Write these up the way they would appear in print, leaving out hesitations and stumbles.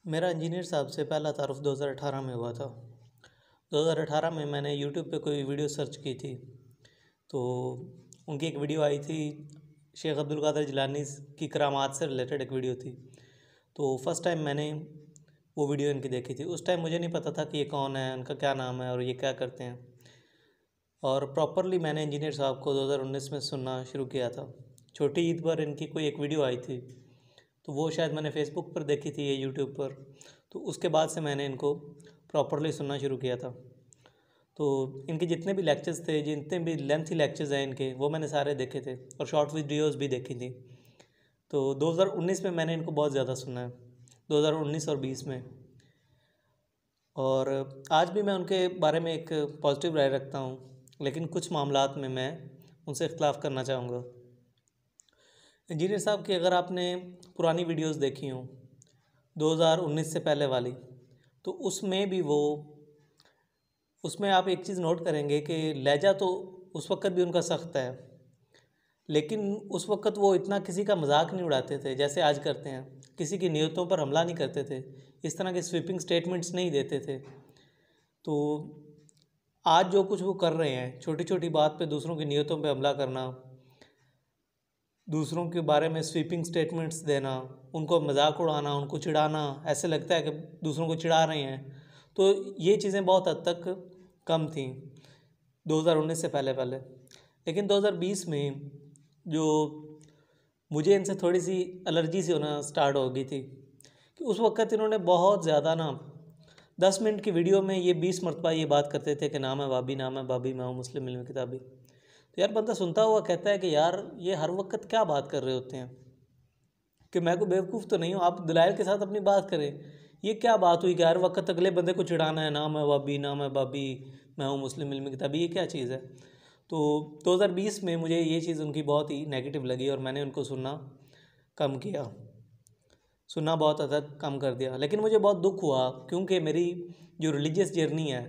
मेरा इंजीनियर साहब से पहला तारुफ 2018 में हुआ था। 2018 में मैंने यूट्यूब पे कोई वीडियो सर्च की थी, तो उनकी एक वीडियो आई थी, शेख अब्दुल कादिर जिलानी की करामात से रिलेटेड एक वीडियो थी। तो फर्स्ट टाइम मैंने वो वीडियो इनकी देखी थी। उस टाइम मुझे नहीं पता था कि ये कौन है, उनका क्या नाम है और ये क्या करते हैं। और प्रॉपरली मैंने इंजीनियर साहब को 2019 में सुनना शुरू किया था। छोटी ईद पर इनकी कोई एक वीडियो आई थी, तो वो शायद मैंने फेसबुक पर देखी थी या यूट्यूब पर। तो उसके बाद से मैंने इनको प्रॉपरली सुनना शुरू किया था। तो इनके जितने भी लेक्चर्स थे, जितने भी लेंथी लेक्चर्स हैं इनके, वो मैंने सारे देखे थे और शॉर्ट वीडियोज़ भी देखी थी। तो 2019 में मैंने इनको बहुत ज़्यादा सुना है, 2019 और 20 में। और आज भी मैं उनके बारे में एक पॉजिटिव राय रखता हूँ, लेकिन कुछ मामलात में मैं उनसे इख्तलाफ करना चाहूँगा। इंजीनियर साहब की अगर आपने पुरानी वीडियोस देखी हों 2019 से पहले वाली, तो उसमें आप एक चीज़ नोट करेंगे कि लहजा तो उस वक़्त भी उनका सख्त है, लेकिन उस वक़्त वो इतना किसी का मजाक नहीं उड़ाते थे जैसे आज करते हैं। किसी की नीयतों पर हमला नहीं करते थे, इस तरह के स्वीपिंग स्टेटमेंट्स नहीं देते थे। तो आज जो कुछ वो कर रहे हैं, छोटी छोटी बात पे दूसरों की नीयतों पे हमला करना, दूसरों के बारे में स्वीपिंग स्टेटमेंट्स देना, उनको मजाक उड़ाना, उनको चिढ़ाना, ऐसे लगता है कि दूसरों को चिढ़ा रहे हैं। तो ये चीज़ें बहुत हद तक कम थी 2019 से पहले पहले। लेकिन 2020 में जो मुझे इनसे थोड़ी सी एलर्जी सी होना स्टार्ट हो गई थी कि उस वक्त इन्होंने बहुत ज़्यादा 10 मिनट की वीडियो में ये 20 मरतबा ये बात करते थे कि नाम है बाबी, नाम है बाबी, मैं हूँ मुस्लिम इल्म किताबी। तो यार बंदा सुनता हुआ कहता है कि यार ये हर वक्त क्या बात कर रहे होते हैं, कि मैं कोई बेवकूफ़ तो नहीं हूँ, आप दलाइल के साथ अपनी बात करें। ये क्या बात हुई कि हर वक्त अगले बंदे को चिढ़ाना है, नाम है बाबी, नाम है बाबी, मैं हूँ मुस्लिम इल्म किताबी, ये क्या चीज़ है। तो 2020 में मुझे ये चीज़ उनकी बहुत ही नेगेटिव लगी और मैंने उनको सुनना बहुत हद तक कम कर दिया। लेकिन मुझे बहुत दुख हुआ, क्योंकि मेरी जो रिलीजियस जर्नी है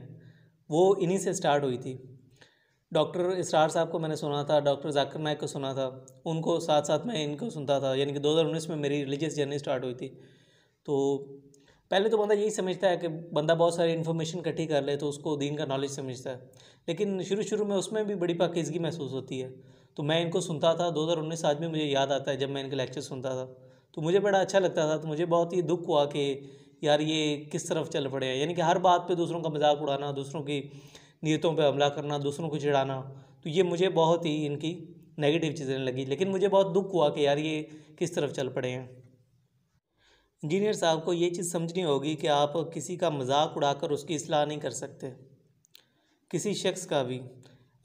वो इन्हीं से स्टार्ट हुई थी। डॉक्टर इसरार साहब को मैंने सुना था, डॉक्टर जाकिर नाइक को सुना था, उनको साथ साथ मैं इनको सुनता था। यानी कि 2019 में मेरी रिलीजियस जर्नी स्टार्ट हुई थी। तो पहले तो बंदा यही समझता है कि बंदा बहुत सारी इन्फॉर्मेशन इकट्ठी कर ले तो उसको दीन का नॉलेज समझता है, लेकिन शुरू में उसमें भी बड़ी पाकीज़गी महसूस होती है। तो मैं इनको सुनता था 2019, आज भी मुझे याद आता है जब मैं इनके लेक्चर सुनता था तो मुझे बड़ा अच्छा लगता था। तो मुझे बहुत ही दुख हुआ कि यार ये किस तरफ चल पड़े हैं, यानी कि हर बात पे दूसरों का मजाक उड़ाना, दूसरों की नीयतों पे हमला करना, दूसरों को चिढ़ाना। तो ये मुझे बहुत ही इनकी नेगेटिव चीज़ें लगी। लेकिन मुझे बहुत दुख हुआ कि यार ये किस तरफ चल पड़े हैं। इंजीनियर साहब को ये चीज़ समझनी होगी कि आप किसी का मजाक उड़ाकर उसकी इस्लाह नहीं कर सकते। किसी शख्स का भी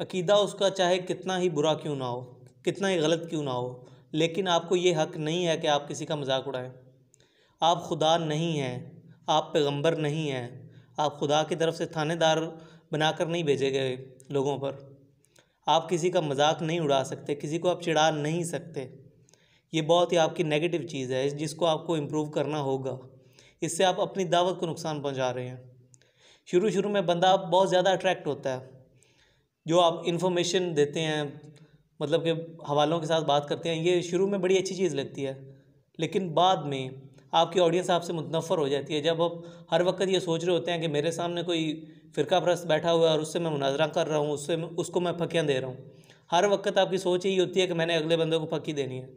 अकीदा उसका चाहे कितना ही बुरा क्यों ना हो, कितना ही गलत क्यों ना हो, लेकिन आपको ये हक़ नहीं है कि आप किसी का मजाक उड़ाएं। आप खुदा नहीं हैं, आप पैगंबर नहीं हैं, आप खुदा की तरफ से थानेदार बनाकर नहीं भेजे गए लोगों पर। आप किसी का मजाक नहीं उड़ा सकते, किसी को आप चिढ़ा नहीं सकते। ये बहुत ही आपकी नेगेटिव चीज़ है, जिसको आपको इम्प्रूव करना होगा। इससे आप अपनी दावत को नुकसान पहुंचा रहे हैं। शुरू में बंदा बहुत ज़्यादा अट्रैक्ट होता है, जो आप इन्फॉर्मेशन देते हैं, मतलब कि हवालों के साथ बात करते हैं, ये शुरू में बड़ी अच्छी चीज़ लगती है, लेकिन बाद में आपकी ऑडियंस आपसे मुतनफ़र हो जाती है। जब आप हर वक्त ये सोच रहे होते हैं कि मेरे सामने कोई फ़िरका परस्त बैठा हुआ है और उससे मैं मुनाजरा कर रहा हूँ, उसको मैं फकियाँ दे रहा हूँ। हर वक्त आपकी सोच यही होती है कि मैंने अगले बंदे को फकी देनी है।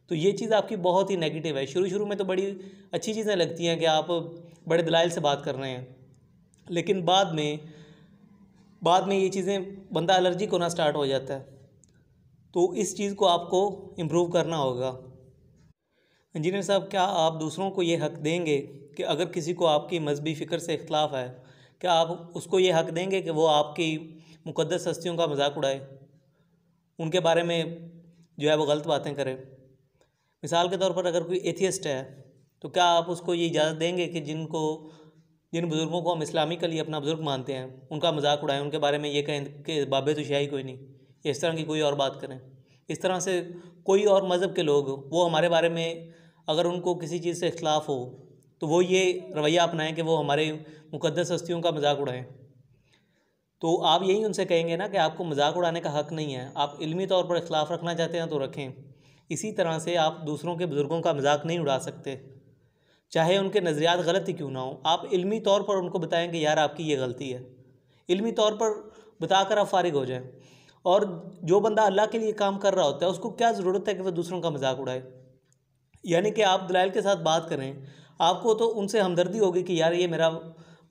तो ये चीज़ आपकी बहुत ही नेगेटिव है। शुरू में तो बड़ी अच्छी चीज़ें लगती हैं कि आप बड़े दलाइल से बात कर रहे हैं, लेकिन बाद में ये चीज़ें बंदा एलर्जिक होना स्टार्ट हो जाता है। तो इस चीज़ को आपको इम्प्रूव करना होगा। इंजीनियर साहब, क्या आप दूसरों को ये हक़ देंगे कि अगर किसी को आपकी मजहबी फ़िक्र से इख्तलाफ है, क्या आप उसको ये हक़ देंगे कि वो आपकी मुक़द्दस हस्तियों का मजाक उड़ाए, उनके बारे में जो है वो गलत बातें करे। मिसाल के तौर पर अगर कोई एथियस्ट है, तो क्या आप उसको ये इजाज़त देंगे कि जिन बुज़ुर्गों को हम इस्लामिकली अपना बुज़ुर्ग मानते हैं उनका मजाक उड़ाएं, उनके बारे में ये कहें कि बाबे तो शाही कोई नहीं, इस तरह की कोई और बात करें। इस तरह से कोई और मज़हब के लोग वो हमारे बारे में अगर उनको किसी चीज़ से इख्तलाफ हो तो वो ये रवैया अपनाएं कि वो हमारे मुक़द्दस हस्तियों का मजाक उड़ाएं। तो आप यही उनसे कहेंगे ना कि आपको मजाक उड़ाने का हक़ नहीं है, आप इल्मी तौर पर इख्तलाफ रखना चाहते हैं तो रखें। इसी तरह से आप दूसरों के बुज़ुर्गों का मजाक नहीं उड़ा सकते। चाहे उनके नज़रियात गलत ही क्यों ना हो, आप इल्मी तौर पर उनको बताएं कि यार आपकी ये गलती है, इल्मी तौर पर बताकर आप फारिग हो जाएं। और जो बंदा अल्लाह के लिए काम कर रहा होता है उसको क्या ज़रूरत है कि वह दूसरों का मजाक उड़ाए। यानी कि आप दलाइल के साथ बात करें, आपको तो उनसे हमदर्दी होगी कि यार ये मेरा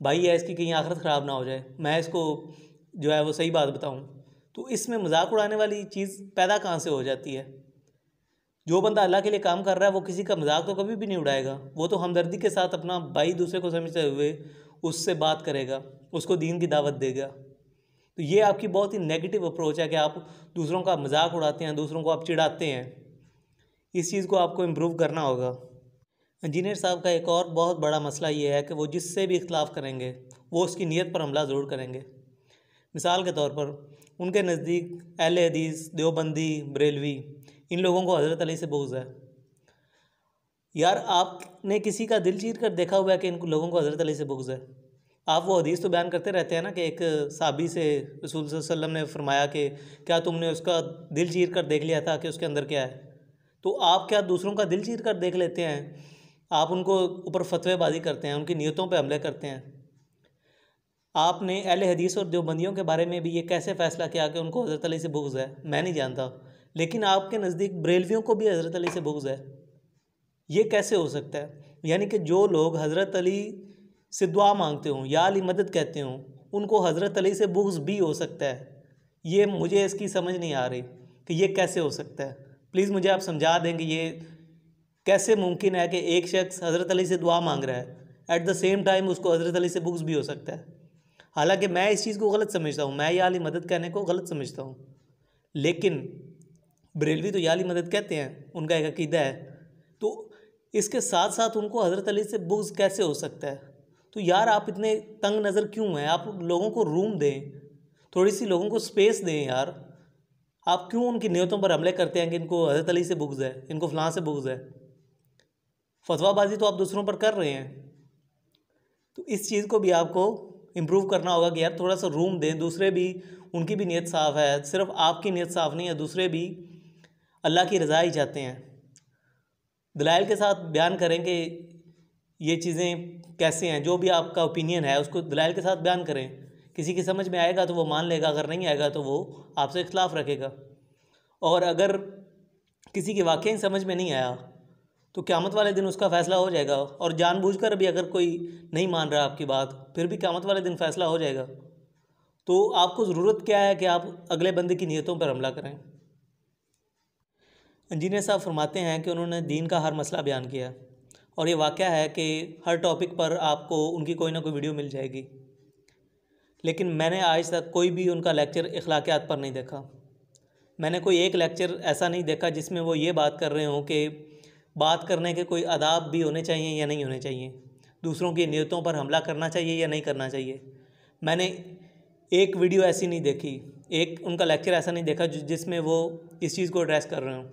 भाई है, इसकी कहीं आखिरत ख़राब ना हो जाए, मैं इसको जो है वो सही बात बताऊं। तो इसमें मजाक उड़ाने वाली चीज़ पैदा कहाँ से हो जाती है। जो बंदा अल्लाह के लिए काम कर रहा है वो किसी का मजाक तो कभी भी नहीं उड़ाएगा, वो तो हमदर्दी के साथ अपना भाई दूसरे को समझते हुए उससे बात करेगा, उसको दीन की दावत देगा। तो ये आपकी बहुत ही नेगेटिव अप्रोच है कि आप दूसरों का मजाक उड़ाते हैं, दूसरों को आप चिढ़ाते हैं। इस चीज़ को आपको इम्प्रूव करना होगा। इंजीनियर साहब का एक और बहुत बड़ा मसला ये है कि वो जिससे भी इख्तलाफ करेंगे वो उसकी नीयत पर हमला ज़रूर करेंगे। मिसाल के तौर पर उनके नज़दीक अहले हदीस, देवबंदी, बरेलवी, इन लोगों को हज़रत अली से बुग़्ज़ है। यार आपने किसी का दिल चीर कर देखा हुआ है कि इन लोगों को हज़रत अली से बुग़्ज़ है? आप वो हदीस तो बयान करते रहते हैं ना कि एक साहबी से रसूल सल्लल्लाहु अलैहि वसल्लम ने फरमाया कि क्या तुमने उसका दिल चीर कर देख लिया था कि उसके अंदर क्या है? तो आप क्या दूसरों का दिल चीर कर देख लेते हैं? आप उनको ऊपर फतवेबाजी करते हैं, उनकी नीयतों पे हमले करते हैं। आपने अहले हदीस और देवबंदियों के बारे में भी ये कैसे फ़ैसला किया कि उनको हज़रत अली से बुग़्ज़ है? मैं नहीं जानता, लेकिन आपके नज़दीक बरेलवियों को भी हज़रत अली से बुग़्ज़ है। ये कैसे हो सकता है? यानी कि जो लोग हज़रत अली से दुआ मांगते हों या अली मदद कहते हों, उनको हज़रत अली से बुग़्ज़ भी हो सकता है। ये मुझे इसकी समझ नहीं आ रही कि ये कैसे हो सकता है। प्लीज़ मुझे आप समझा दें कि ये कैसे मुमकिन है कि एक शख्स हज़रत अली से दुआ मांग रहा है, एट द सेम टाइम उसको हज़रत अली से बुग़्ज़ भी हो सकता है। हालांकि मैं इस चीज़ को गलत समझता हूँ, मैं या अली मदद कहने को गलत समझता हूँ, लेकिन बरेलवी तो या अली मदद कहते हैं, उनका एक अकीदा है। तो इसके साथ साथ उनको हज़रत अली से बुग़्ज़ कैसे हो सकता है? तो यार आप इतने तंग नज़र क्यों हैं? आप लोगों को रूम दें, थोड़ी सी लोगों को स्पेस दें यार। आप क्यों उनकी नियतों पर हमले करते हैं कि इनको हज़रत अली से बुग़्ज़ है, इनको फ़लाँ से बुग़्ज़ है? फतवाबाजी तो आप दूसरों पर कर रहे हैं। तो इस चीज़ को भी आपको इम्प्रूव करना होगा कि यार थोड़ा सा रूम दें, दूसरे भी, उनकी भी नीयत साफ़ है, सिर्फ आपकी नीयत साफ़ नहीं है, दूसरे भी अल्लाह की रज़ा ही चाहते हैं। दलाइल के साथ बयान करें कि ये चीज़ें कैसे हैं, जो भी आपका ओपिनियन है उसको दलाइल के साथ बयान करें। किसी की समझ में आएगा तो वो मान लेगा, अगर नहीं आएगा तो वो आपसे इख्तलाफ रखेगा। और अगर किसी की वाकई समझ में नहीं आया तो क़यामत वाले दिन उसका फ़ैसला हो जाएगा। और जानबूझकर भी अगर कोई नहीं मान रहा आपकी बात, फिर भी क़यामत वाले दिन फ़ैसला हो जाएगा। तो आपको ज़रूरत क्या है कि आप अगले बंदे की नीयतों पर हमला करें। इंजीनियर साहब फरमाते हैं कि उन्होंने दीन का हर मसला बयान किया, और ये वाक़या है कि हर टॉपिक पर आपको उनकी कोई ना कोई वीडियो मिल जाएगी, लेकिन मैंने आज तक कोई भी उनका लेक्चर अखलाकियात पर नहीं देखा। मैंने कोई एक लेक्चर ऐसा नहीं देखा जिसमें वो ये बात कर रहे हों कि बात करने के कोई आदाब भी होने चाहिए या नहीं होने चाहिए, दूसरों की नीयतों पर हमला करना चाहिए या नहीं करना चाहिए। मैंने एक वीडियो ऐसी नहीं देखी, एक उनका लेक्चर ऐसा नहीं देखा जिसमें वो इस चीज़ को एड्रेस कर रहे हों।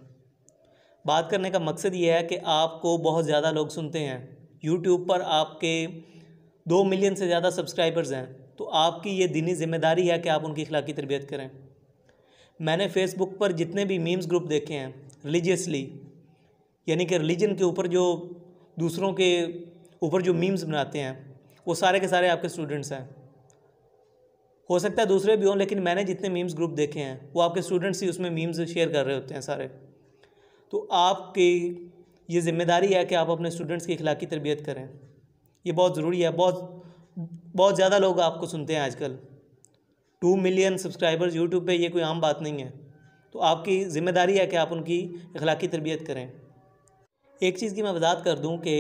बात करने का मकसद ये है कि आपको बहुत ज़्यादा लोग सुनते हैं, यूट्यूब पर आपके 2 मिलियन से ज़्यादा सब्सक्राइबर्स हैं, तो आपकी ये दीनी ज़िम्मेदारी है कि आप उनकी अखलाकी तरबियत करें। मैंने फ़ेसबुक पर जितने भी मीम्स ग्रुप देखे हैं रिलीजियसली, यानी कि रिलीजन के ऊपर जो दूसरों के ऊपर जो मीम्स बनाते हैं, वो सारे के सारे आपके स्टूडेंट्स हैं। हो सकता है दूसरे भी हों, लेकिन मैंने जितने मीम्स ग्रुप देखे हैं वो आपके स्टूडेंट्स ही उसमें मीम्स शेयर कर रहे होते हैं सारे। तो आपकी ये ज़िम्मेदारी है कि आप अपने स्टूडेंट्स की अखलाकी तरबियत करें, ये बहुत ज़रूरी है। बहुत ज़्यादा लोग आपको सुनते हैं आजकल, 2 मिलियन सब्सक्राइबर्स यूट्यूब पे, ये कोई आम बात नहीं है। तो आपकी ज़िम्मेदारी है कि आप उनकी अखलाकी तरबियत करें। एक चीज़ की मैं वजाहत कर दूं कि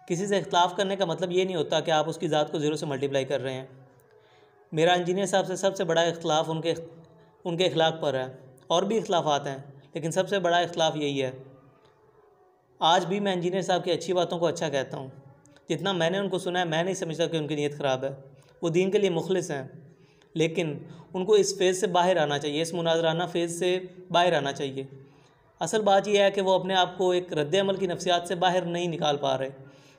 किसी से इख्तलाफ करने का मतलब ये नहीं होता कि आप उसकी ज़ात को ज़ीरो से मल्टीप्लाई कर रहे हैं। मेरा इंजीनियर साहब से सबसे बड़ा इख्तलाफ उनके अखलाक पर है, और भी इख्तलाफात हैं, लेकिन सबसे बड़ा इख्तलाफ यही है। आज भी मैं इंजीनियर साहब की अच्छी बातों को अच्छा कहता हूँ, जितना मैंने उनको सुना है मैं नहीं समझता कि उनकी नीयत ख़राब है। वो दीन के लिए मुखलिस हैं, लेकिन उनको इस फेज़ से बाहर आना चाहिए, इस मुनाजराना फेज़ से बाहर आना चाहिए। असल बात यह है कि वो अपने आप को एक रद्द अमल की नफ्सियात से बाहर नहीं निकाल पा रहे।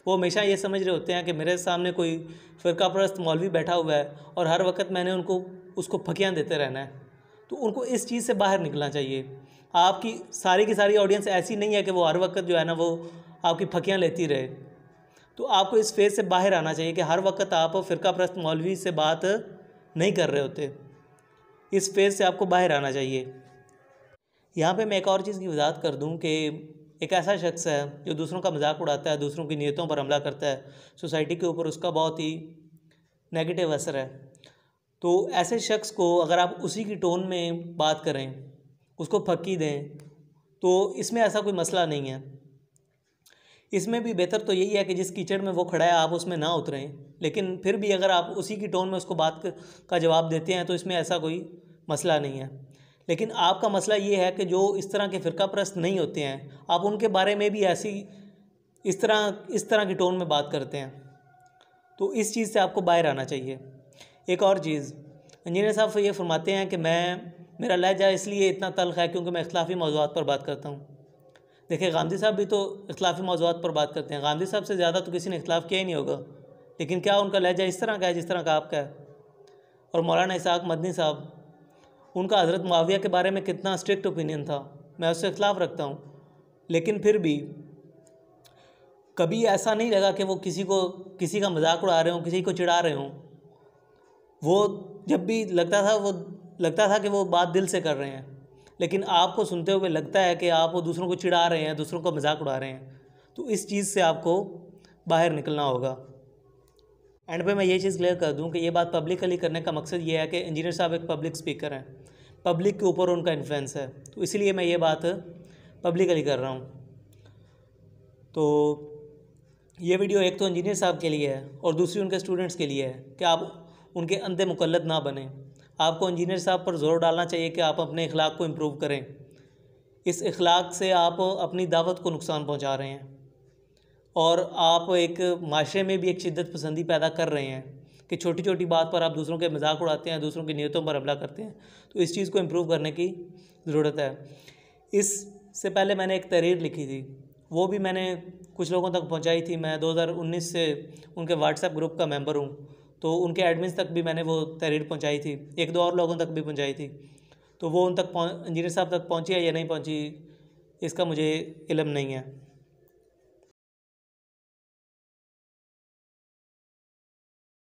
वो हमेशा ये समझ रहे होते हैं कि मेरे सामने कोई फ़िरका परस्त मौलवी बैठा हुआ है और हर वक्त मैंने उसको फकियाँ देते रहना है। तो उनको इस चीज़ से बाहर निकलना चाहिए। आपकी सारी की सारी ऑडियंस ऐसी नहीं है कि वो हर वक्त जो है ना वो आपकी फकियाँ लेती रहे। तो आपको इस फेज़ से बाहर आना चाहिए कि हर वक्त आप फ़िरका परस्त मौलवी से बात नहीं कर रहे होते। इस फेज़ से आपको बाहर आना चाहिए। यहाँ पे मैं एक और चीज़ की वजाहत कर दूँ कि एक ऐसा शख्स है जो दूसरों का मजाक उड़ाता है, दूसरों की नीयतों पर हमला करता है, सोसाइटी के ऊपर उसका बहुत ही नेगेटिव असर है। तो ऐसे शख्स को अगर आप उसी की टोन में बात करें, उसको फक्की दें, तो इसमें ऐसा कोई मसला नहीं है। इसमें भी बेहतर तो यही है कि जिस कीचड़ में वो खड़ा है आप उसमें ना उतरें, लेकिन फिर भी अगर आप उसी की टोन में उसको बात का जवाब देते हैं तो इसमें ऐसा कोई मसला नहीं है। लेकिन आपका मसला ये है कि जो इस तरह के फ़िरका परस्त नहीं होते हैं, आप उनके बारे में भी ऐसी इस तरह की टोन में बात करते हैं। तो इस चीज़ से आपको बाहर आना चाहिए। एक और चीज़, इंजीनियर साहब ये फरमाते हैं कि मेरा लहजा इसलिए इतना तल्ख़ है क्योंकि मैं इख्तिलाफ़ी मौज़ूआत पर बात करता हूँ। देखिए, गांधी साहब भी तो इख्तिलाफ़ी मौज़ूआत पर बात करते हैं। गांधी साहब से ज़्यादा तो किसी ने इख्तिलाफ़ किया ही नहीं होगा, लेकिन क्या उनका लहजा इस तरह का है जिस तरह का आपका है? और मौलाना इसहाक़ मदनी साहब, उनका हज़रत मुआविया के बारे में कितना स्ट्रिक्ट ओपिनियन था, मैं उससे इख्तिलाफ़ रखता हूँ, लेकिन फिर भी कभी ऐसा नहीं लगा कि वो किसी का मजाक उड़ा रहे हों, किसी को चिढ़ा रहे हों। वो जब भी लगता था कि वो बात दिल से कर रहे हैं, लेकिन आपको सुनते हुए लगता है कि आप वो दूसरों को चिढ़ा रहे हैं, दूसरों का मजाक उड़ा रहे हैं। तो इस चीज़ से आपको बाहर निकलना होगा। एंड पे मैं ये चीज़ क्लियर कर दूं कि ये बात पब्लिकली करने का मकसद ये है कि इंजीनियर साहब एक पब्लिक स्पीकर हैं, पब्लिक के ऊपर उनका इन्फ्लुएंस है, तो इसलिए मैं ये बात पब्लिकली कर रहा हूँ। तो ये वीडियो एक तो इंजीनियर साहब के लिए है और दूसरी उनके स्टूडेंट्स के लिए है कि आप उनके अंधे मुकल्लद ना बने। आपको इंजीनियर साहब पर ज़ोर डालना चाहिए कि आप अपने इखलाक को इम्प्रूव करें। इस इखलाक से आप अपनी दावत को नुकसान पहुंचा रहे हैं और आप एक माशरे में भी एक शिद्दत पसंदी पैदा कर रहे हैं कि छोटी छोटी बात पर आप दूसरों के मजाक उड़ाते हैं, दूसरों की नीयतों पर हमला करते हैं। तो इस चीज़ को इम्प्रूव करने की ज़रूरत है। इससे पहले मैंने एक तहरीर लिखी थी, वो भी मैंने कुछ लोगों तक पहुंचाई थी। मैं 2019 से उनके व्हाट्सएप ग्रुप का मेंबर हूं, तो उनके एडमिन्स तक भी मैंने वो तहरीर पहुंचाई थी, एक दो और लोगों तक भी पहुंचाई थी। तो वो उन तक इंजीनियर साहब तक पहुंची है या नहीं पहुंची, इसका मुझे इल्म नहीं है।